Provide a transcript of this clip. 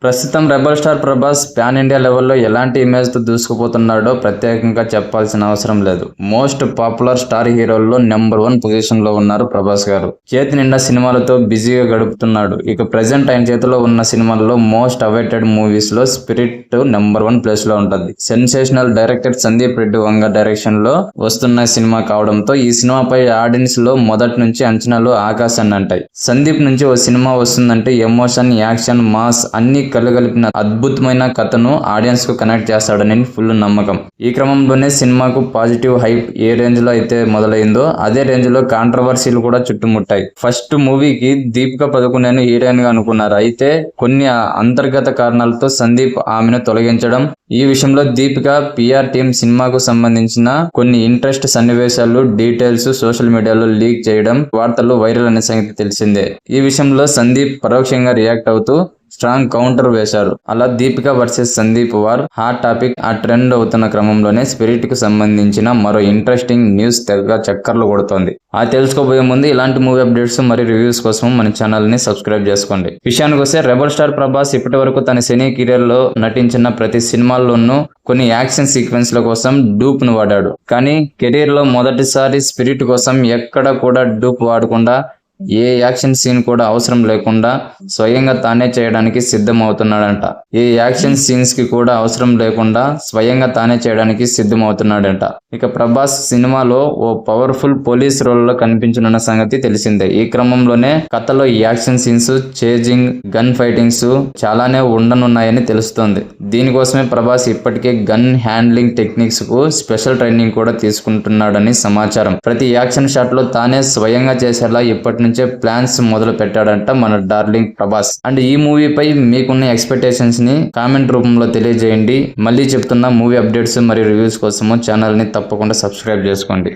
ప్రస్తుతం rebel star Prabhas pan India లెవెల్లో ఎలాంటి ఇమేజ్ తో దూసుకుపోతున్నాడో ప్రత్యేకంగా చెప్పాల్సిన అవసరం లేదు. మోస్ట్ పాపులర్ స్టార్ హీరోల్లో నెంబర్ 1 పొజిషన్ లో ఉన్నారు ప్రభాస్ గారు. చేతి నిండా సినిమాలతో బిజీగా గడుపుతున్నాడు. ఇక ప్రెజెంట్ ఆయన చేతిలో ఉన్న సినిమాల్లో మోస్ట్ అవైటెడ్ మూవీస్ లో స్పిరిట్ నెంబర్ 1 ప్లేస్ లో ఉంటుంది. Sensational director Sandeep Reddy Vanga direction లో వస్తున్న సినిమా కావడంతో ఈ సినిమాపై ఆడియన్స్ లో మొదటి నుంచి అంచనాలు ఆకాశాన్ని అంటాయి. సందీప్ నుంచి ఓ సినిమా వస్తుందంటే ఎమోషన్, యాక్షన్, మాస్ అన్ని కలగలిపిన అద్భుతమైన కథను ఆడియన్స్ కు కనెక్ట్ చేస్తాడని ఫుల్ నమ్మకం. ఈ క్రమంలోనే సినిమాకు పాజిటివ్ హైప్ ఏ రేంజ్ లో అయితే మొదలైందో అదే రేంజ్ లో కాంట్రవర్సీలు కూడా చుట్టుముట్టాయి. ఫస్ట్ మూవీకి దీపిక పదుకొనెను హీరోయిన్ గా అనుకున్నారు. అయితే కొన్ని అంతర్గత కారణాలతో సందీప్ ఆమెను తొలగించడం, ఈ విషయంలో దీపిక పిఆర్ టీం సినిమాకు సంబంధించిన కొన్ని ఇంట్రెస్ట్ సన్నివేశాలు డీటెయిల్స్ సోషల్ మీడియాలో లీక్ చేయడం వార్తల్లో వైరల్ అనే సంగతి తెలిసిందే. ఈ విషయంలో సందీప్ పరోక్షంగా రియాక్ట్ అవుతూ స్ట్రాంగ్ కౌంటర్ వేశారు. అలా Deepika versus Sandeep war hot topic ఆ ట్రెండ్ అవుతున్న క్రమంలోనే స్పిరిట్ కు సంబంధించిన మరో ఇంట్రెస్టింగ్ న్యూస్ తెగ చక్కర్లు కొడుతోంది. అది తెలుసుకోబోయే ముందు ఇలాంటి మూవీ అప్డేట్స్ మరియు రివ్యూస్ కోసం మన ఛానల్ ని సబ్స్క్రైబ్ చేసుకోండి. విషయానికి వస్తే రెబల్ స్టార్ ప్రభాస్ ఇప్పటి వరకు తన సినీ కెరీర్ లో నటించిన ప్రతి సినిమాల్లోనూ కొన్ని యాక్షన్ సీక్వెన్స్ ల కోసం డూప్ ను వాడాడు. కానీ కెరీర్ లో మొదటిసారి స్పిరిట్ కోసం ఎక్కడ కూడా డూప్ వాడకుండా ఏ యాక్షన్ సీన్ కూడా అవసరం లేకుండా స్వయంగా తానే చేయడానికి సిద్ధం అవుతున్నాడంట. ఏ యాక్షన్ సీన్స్ కి కూడా అవసరం లేకుండా స్వయంగా తానే చేయడానికి సిద్ధం అవుతున్నాడంట. ఇక ప్రభాస్ సినిమాలో ఓ పవర్ఫుల్ పోలీస్ రోల్ లో కనిపించనున్న సంగతి తెలిసిందే. ఈ క్రమంలోనే కథలో action scenes, chasing, gun fightings చాలానే ఉండనున్నాయని తెలుస్తోంది. దీనికోసమే ప్రభాస్ ఇప్పటికే గన్ హ్యాండ్లింగ్ టెక్నిక్స్ కు స్పెషల్ ట్రైనింగ్ కూడా తీసుకుంటున్నాడని సమాచారం. ప్రతి యాక్షన్ షాట్ లో తానే స్వయంగా చేసేలా ఇప్పటి నుంచే ప్లాన్స్ మొదలు పెట్టాడంట మన డార్లింగ్ ప్రభాస్. అండ్ ఈ మూవీపై మీకున్న ఎక్స్పెక్టేషన్స్ ని కామెంట్ రూపంలో తెలియజేయండి. మళ్ళీ చెప్తున్నా, మూవీ అప్డేట్స్ మరియు రివ్యూస్ కోసము ఛానల్ ని తప్పకుండా సబ్స్క్రైబ్ చేసుకోండి.